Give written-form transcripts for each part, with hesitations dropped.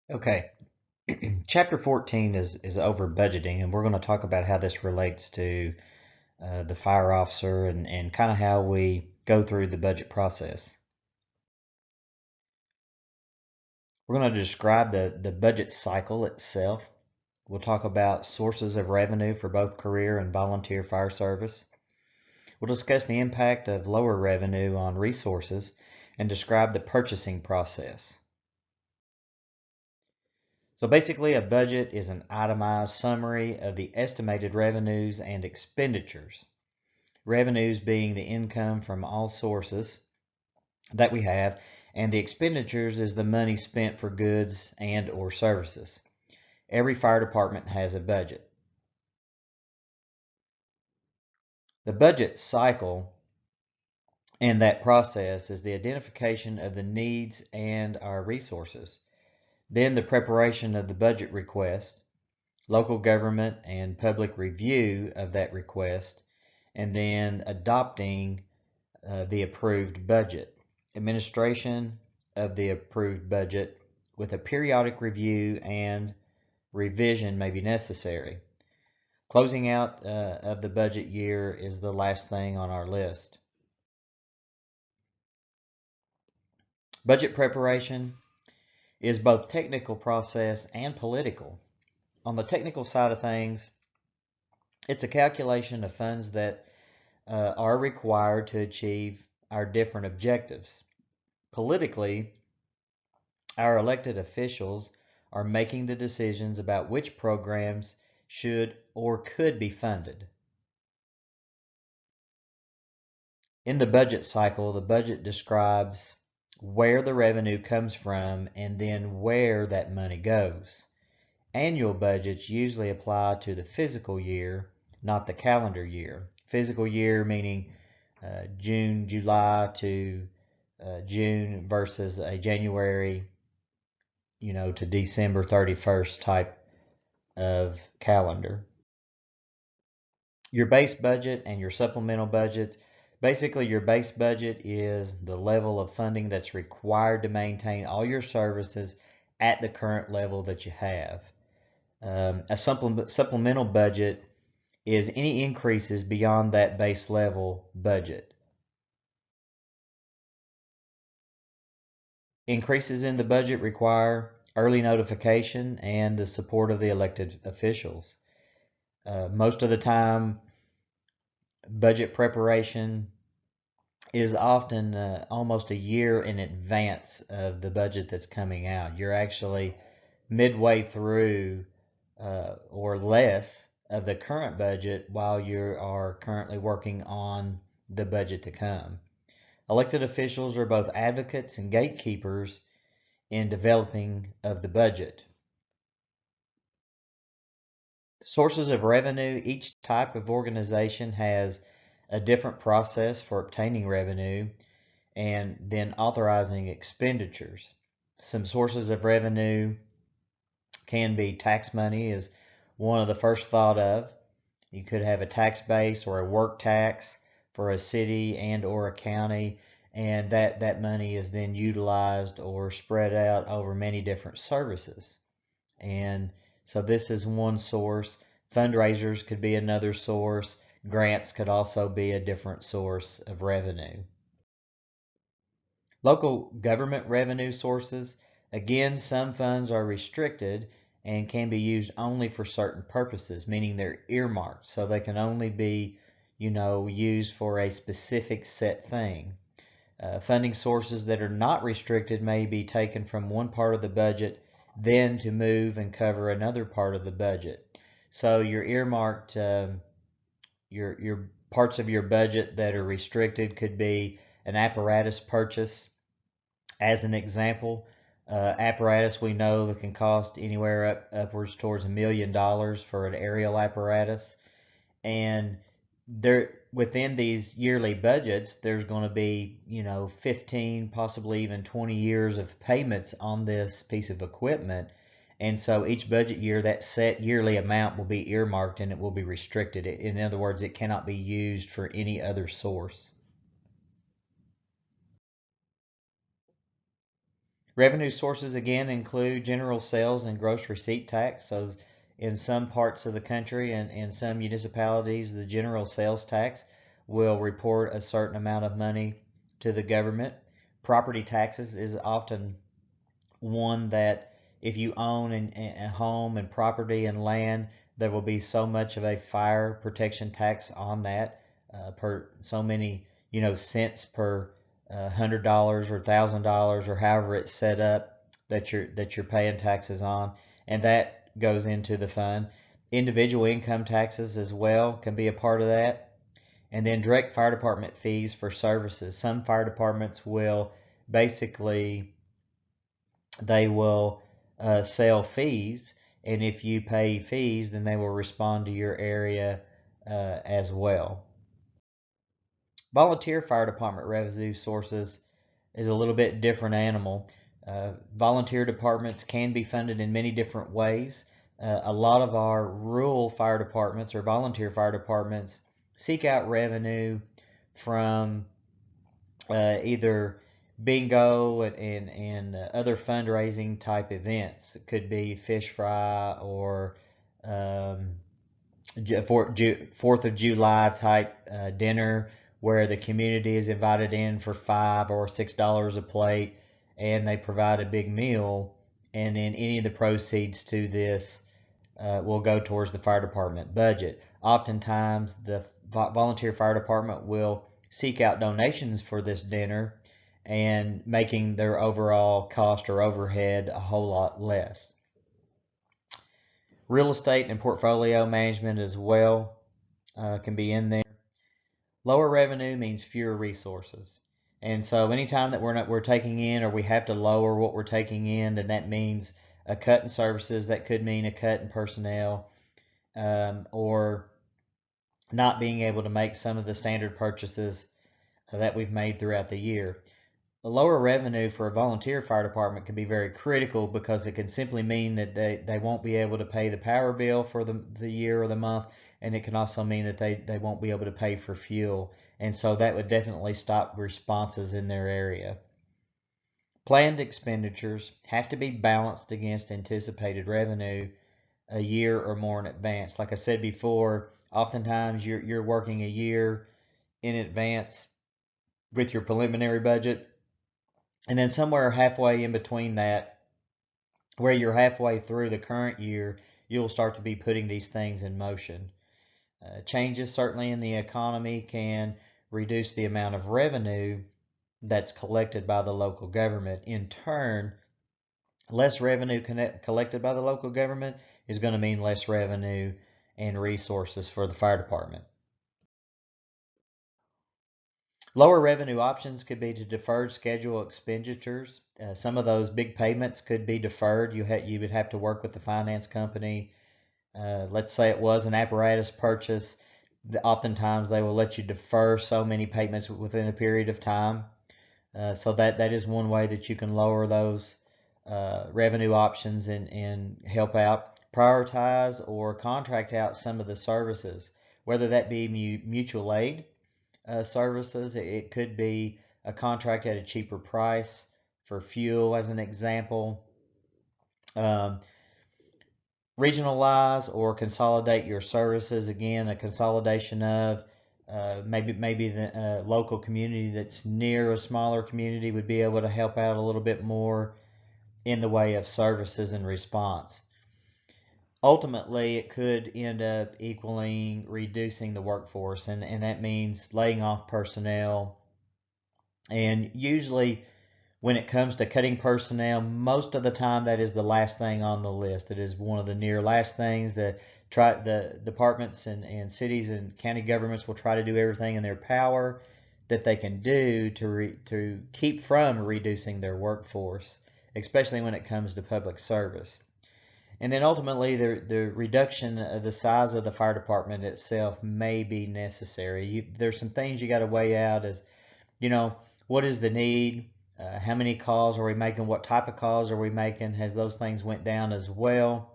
Okay, Chapter 14 is over budgeting, and we're going to talk about how this relates to the fire officer and kind of how we go through the budget process. We're going to describe the budget cycle itself. We'll talk about sources of revenue for both career and volunteer fire service. We'll discuss the impact of lower revenue on resources and describe the purchasing process. So basically, a budget is an itemized summary of the estimated revenues and expenditures. Revenues being the income from all sources that we have, and the expenditures is the money spent for goods and or services. Every fire department has a budget. The budget cycle and that process is the identification of the needs and our resources. Then the preparation of the budget request, local government and public review of that request, and then adopting the approved budget, administration of the approved budget with a periodic review and revision may be necessary. Closing out of the budget year is the last thing on our list. Budget preparation is both technical process and political. On the technical side of things, it's a calculation of funds that are required to achieve our different objectives. Politically, our elected officials are making the decisions about which programs should or could be funded. In the budget cycle, the budget describes where the revenue comes from and then where that money goes. Annual budgets usually apply to the fiscal year, not the calendar year. Fiscal year meaning June, July to June versus a January, to December 31st type of calendar. Your base budget and your supplemental budgets. Basically, your base budget is the level of funding that's required to maintain all your services at the current level that you have. A supplemental budget is any increases beyond that base level budget. Increases in the budget require early notification and the support of the elected officials. Most of the time, budget preparation is often almost a year in advance of the budget that's coming out. You're actually midway through or less of the current budget while you are currently working on the budget to come. Elected officials are both advocates and gatekeepers in developing of the budget. Sources of revenue. Each type of organization has a different process for obtaining revenue and then authorizing expenditures. Some sources of revenue can be tax money is one of the first thought of. You could have a tax base or a work tax for a city and or a county, and that money is then utilized or spread out over many different services. And so this is one source. Fundraisers could be another source. Grants could also be a different source of revenue. Local government revenue sources. Again, some funds are restricted and can be used only for certain purposes, meaning they're earmarked, so they can only be, used for a specific set thing. Funding sources that are not restricted may be taken from one part of the budget then to move and cover another part of the budget. So your earmarked, your parts of your budget that are restricted could be an apparatus purchase. As an example, apparatus we know that can cost anywhere upwards towards $1 million for an aerial apparatus. And there within these yearly budgets, there's going to be 15, possibly even 20 years of payments on this piece of equipment. And so each budget year, that set yearly amount will be earmarked and it will be restricted. In other words, it cannot be used for any other source. Revenue sources again include general sales and gross receipt tax. So in some parts of the country and in some municipalities, the general sales tax will report a certain amount of money to the government. Property taxes is often one that if you own a home and property and land, there will be so much of a fire protection tax on that per so many cents per $100 or $1,000 or however it's set up that you're paying taxes on, and that goes into the fund. Individual income taxes as well can be a part of that, and then direct fire department fees for services. Some fire departments will basically they will sell fees, and if you pay fees, then they will respond to your area as well. Volunteer fire department revenue sources is a little bit different animal. Volunteer departments can be funded in many different ways. A lot of our rural fire departments or volunteer fire departments seek out revenue from either bingo and other fundraising type events. It could be fish fry or 4th of July type dinner where the community is invited in for $5 or $6 a plate, and they provide a big meal, and then any of the proceeds to this will go towards the fire department budget. Oftentimes the volunteer fire department will seek out donations for this dinner and making their overall cost or overhead a whole lot less. Real estate and portfolio management as well can be in there. Lower revenue means fewer resources. And so anytime that we're taking in, or we have to lower what we're taking in, then that means a cut in services. That could mean a cut in personnel, or not being able to make some of the standard purchases that we've made throughout the year. The lower revenue for a volunteer fire department can be very critical because it can simply mean that they won't be able to pay the power bill for the year or the month, and it can also mean that they won't be able to pay for fuel. And so that would definitely stop responses in their area. Planned expenditures have to be balanced against anticipated revenue a year or more in advance. Like I said before, oftentimes you're working a year in advance with your preliminary budget, and then somewhere halfway in between that, where you're halfway through the current year, you'll start to be putting these things in motion. Changes certainly in the economy can reduce the amount of revenue that's collected by the local government. In turn, less revenue collected by the local government is going to mean less revenue and resources for the fire department. Lower revenue options could be to deferred schedule expenditures. Some of those big payments could be deferred. You would have to work with the finance company. Let's say it was an apparatus purchase. Oftentimes they will let you defer so many payments within a period of time. So that is one way that you can lower those revenue options and help out. Prioritize or contract out some of the services, whether that be mutual aid services. It could be a contract at a cheaper price for fuel, as an example. Regionalize or consolidate your services. Again, a consolidation of maybe the local community that's near a smaller community would be able to help out a little bit more in the way of services and response. Ultimately, it could end up equaling reducing the workforce, and that means laying off personnel. And usually when it comes to cutting personnel, most of the time that is the last thing on the list. It is one of the near last things that the departments and cities and county governments will try to do everything in their power that they can do to keep from reducing their workforce, especially when it comes to public service. And then ultimately, the reduction of the size of the fire department itself may be necessary. There's some things you got to weigh out as, what is the need? How many calls are we making? What type of calls are we making? Has those things went down as well?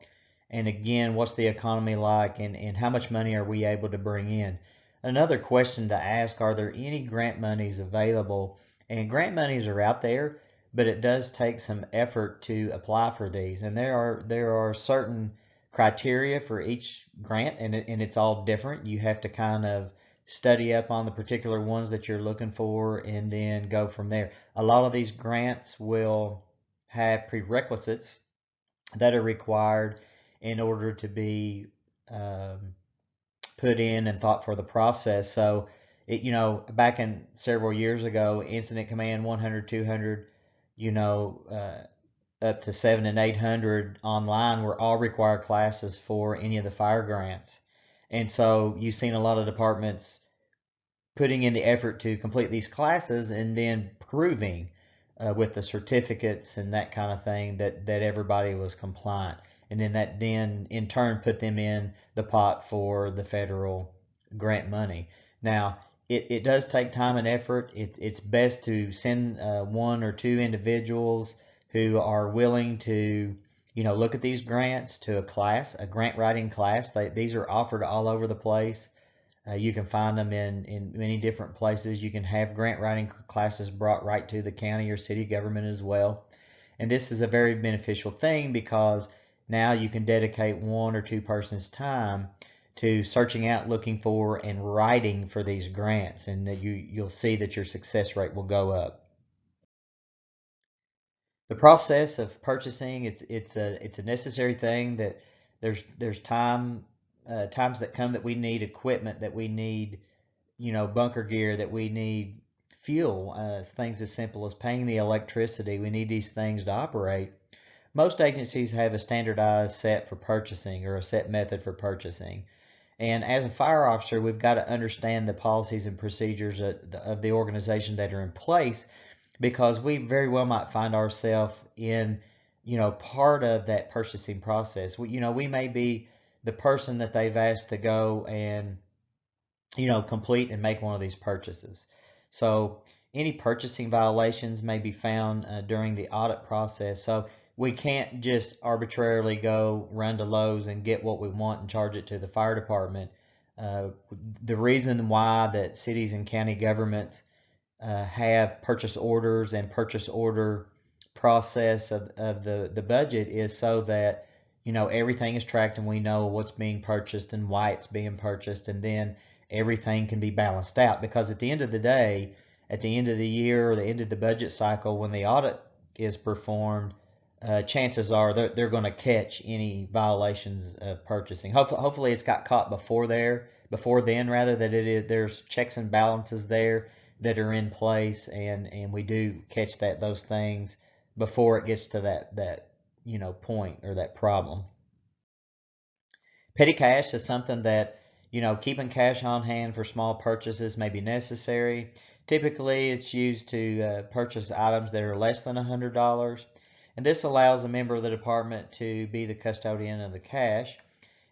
And again, what's the economy like, and how much money are we able to bring in? Another question to ask, are there any grant monies available? And grant monies are out there, but it does take some effort to apply for these. And there are certain criteria for each grant, and it's all different. You have to kind of study up on the particular ones that you're looking for and then go from there. A lot of these grants will have prerequisites that are required in order to be um, put in and thought for the process. So, back in several years ago, Incident Command 100, 200, up to 7 and 800 online were all required classes for any of the fire grants. And so you've seen a lot of departments putting in the effort to complete these classes and then proving with the certificates and that kind of thing that everybody was compliant. And then that then in turn put them in the pot for the federal grant money. Now, it does take time and effort. It's best to send one or two individuals who are willing to look at these grants to a class, a grant writing class. These are offered all over the place. You can find them in many different places. You can have grant writing classes brought right to the county or city government as well. And this is a very beneficial thing because now you can dedicate one or two persons' time to searching out, looking for, and writing for these grants, and that you'll see that your success rate will go up. The process of purchasing, it's a necessary thing. That there's times that come that we need equipment, that we need bunker gear, that we need fuel, things as simple as paying the electricity. We need these things to operate. Most agencies have a standardized set for purchasing or a set method for purchasing. And as a fire officer, we've got to understand the policies and procedures of the organization that are in place, because we very well might find ourselves in, part of that purchasing process. We may be the person that they've asked to go and, complete and make one of these purchases. So any purchasing violations may be found during the audit process. So we can't just arbitrarily go run to Lowe's and get what we want and charge it to the fire department. The reason why that cities and county governments have purchase orders and purchase order process of the budget is so that everything is tracked and we know what's being purchased and why it's being purchased, and then everything can be balanced out. Because at the end of the day, at the end of the year or the end of the budget cycle, when the audit is performed, chances are they're going to catch any violations of purchasing. Hopefully it's got caught before then, rather, that there's checks and balances there that are in place, and we do catch those things before it gets to that point or that problem. Petty cash is something that, keeping cash on hand for small purchases may be necessary. Typically, it's used to purchase items that are less than $100, and this allows a member of the department to be the custodian of the cash.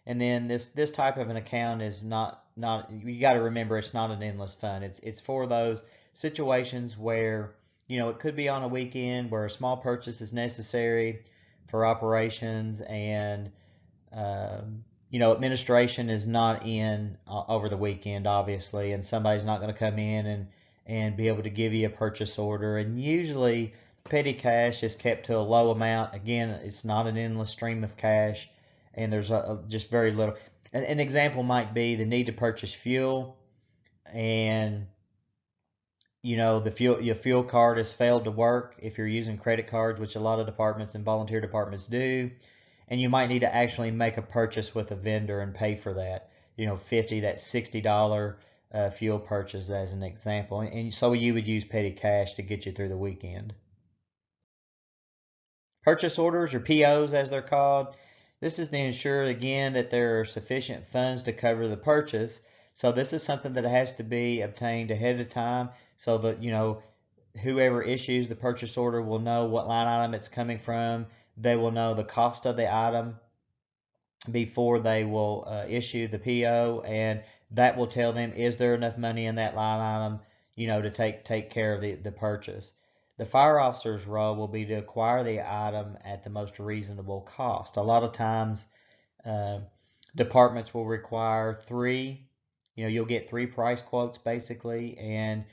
And then this type of an account is not you got to remember, it's not an endless fund. It's for those situations where it could be on a weekend where a small purchase is necessary for operations, and administration is not in over the weekend, obviously, and somebody's not going to come in and be able to give you a purchase order. And usually petty cash is kept to a low amount. Again, it's not an endless stream of cash, and there's just very little. An example might be the need to purchase fuel, and your fuel card has failed to work if you're using credit cards, which a lot of departments and volunteer departments do, and you might need to actually make a purchase with a vendor and pay for that. That $60 fuel purchase as an example, and so you would use petty cash to get you through the weekend. Purchase orders, or POs as they're called. This is to ensure, again, that there are sufficient funds to cover the purchase. So this is something that has to be obtained ahead of time, so that whoever issues the purchase order will know what line item it's coming from. They will know the cost of the item before they will issue the PO, and that will tell them, is there enough money in that line item to take care of the purchase. The fire officer's role will be to acquire the item at the most reasonable cost. A lot of times, departments will require three. You'll get three price quotes basically, and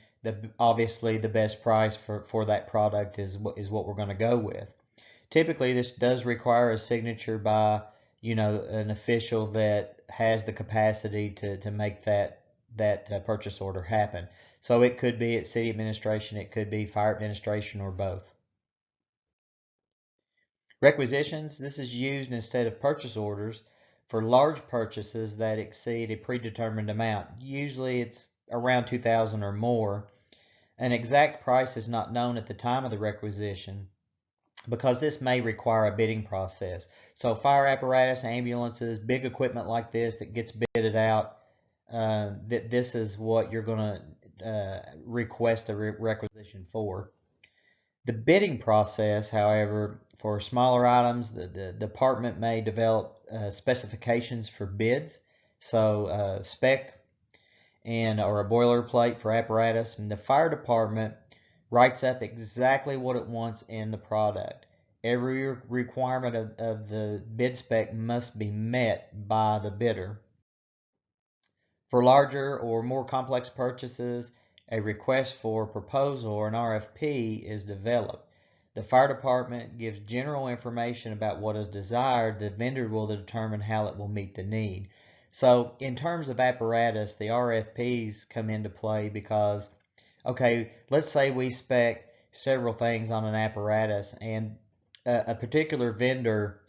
obviously the best price for that product is what we're going to go with. Typically, this does require a signature by, an official that has the capacity to make that purchase order happen. So it could be at city administration, it could be fire administration, or both. Requisitions, this is used instead of purchase orders for large purchases that exceed a predetermined amount. Usually it's around 2,000 or more. An exact price is not known at the time of the requisition because this may require a bidding process. So fire apparatus, ambulances, big equipment like this that gets bidded out, this is what you're going to request a requisition for. The bidding process, however, for smaller items, the department may develop specifications for bids. So spec or a boilerplate for apparatus, and the fire department writes up exactly what it wants in the product. Every requirement of the bid spec must be met by the bidder. For larger or more complex purchases, a request for proposal or an RFP is developed. The fire department gives general information about what is desired. The vendor will determine how it will meet the need. So in terms of apparatus, the RFPs come into play because, okay, let's say we spec several things on an apparatus and a particular vendor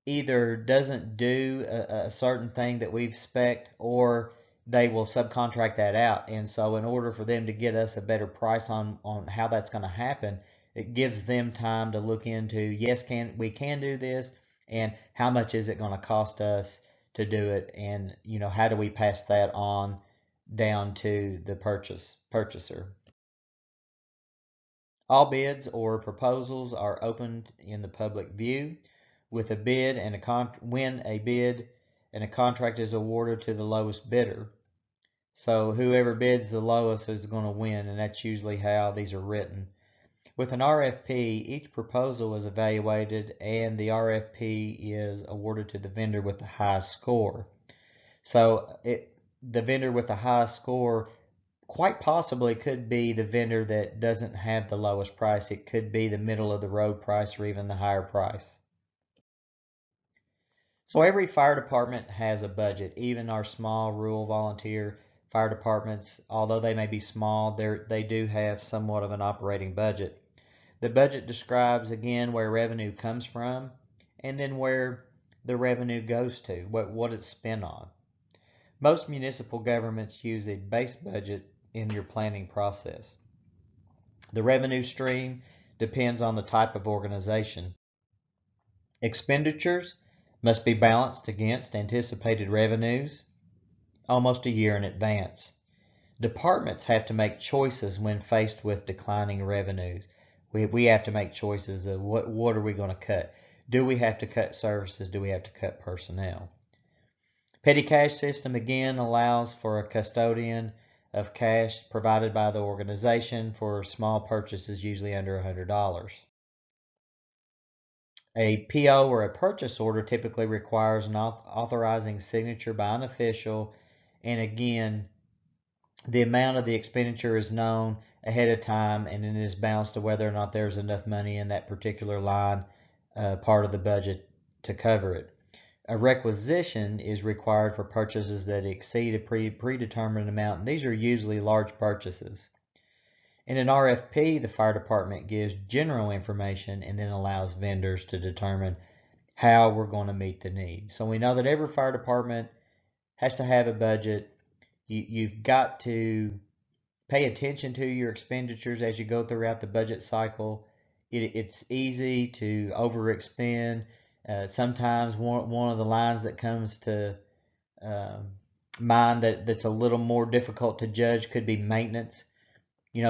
either doesn't do a certain thing that we've spec'd, or they will subcontract that out. And so in order for them to get us a better price on how that's going to happen, it gives them time to look into, yes, we can do this, and how much is it going to cost us to do it, and how do we pass that on down to the purchaser. All bids or proposals are opened in the public view. With a bid and when a bid and a contract is awarded to the lowest bidder. So whoever bids the lowest is going to win, and that's usually how these are written. With an RFP, each proposal is evaluated and the RFP is awarded to the vendor with the highest score. So the vendor with the highest score quite possibly could be the vendor that doesn't have the lowest price. It could be the middle of the road price or even the higher price. So every fire department has a budget. Even our small rural volunteer fire departments, although they may be small, they do have somewhat of an operating budget. The budget describes again where revenue comes from and then where the revenue goes to, what it's spent on. Most municipal governments use a base budget in your planning process. The revenue stream depends on the type of organization. Expenditures must be balanced against anticipated revenues almost a year in advance. Departments have to make choices when faced with declining revenues. We have to make choices of what are we going to cut? Do we have to cut services? Do we have to cut personnel? Petty cash system again allows for a custodian of cash provided by the organization for small purchases, usually under $100. A PO or a purchase order typically requires an authorizing signature by an official, and again, the amount of the expenditure is known ahead of time, and it is balanced to whether or not there's enough money in that particular line, part of the budget, to cover it. A requisition is required for purchases that exceed a predetermined amount, and these are usually large purchases. In an RFP, the fire department gives general information and then allows vendors to determine how we're going to meet the need. So we know that every fire department has to have a budget. You've got to pay attention to your expenditures as you go throughout the budget cycle. It's easy to overexpend. Sometimes one of the lines that comes to mind that's a little more difficult to judge could be maintenance.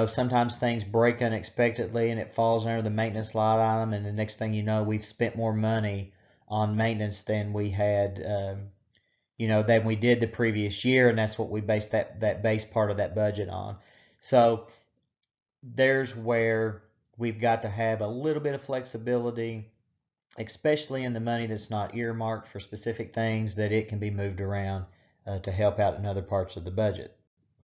Sometimes things break unexpectedly and it falls under the maintenance line item, and the next thing you know, we've spent more money on maintenance than we had, than we did the previous year, and that's what we based that base part of that budget on. So there's where we've got to have a little bit of flexibility, especially in the money that's not earmarked for specific things, that it can be moved around to help out in other parts of the budget.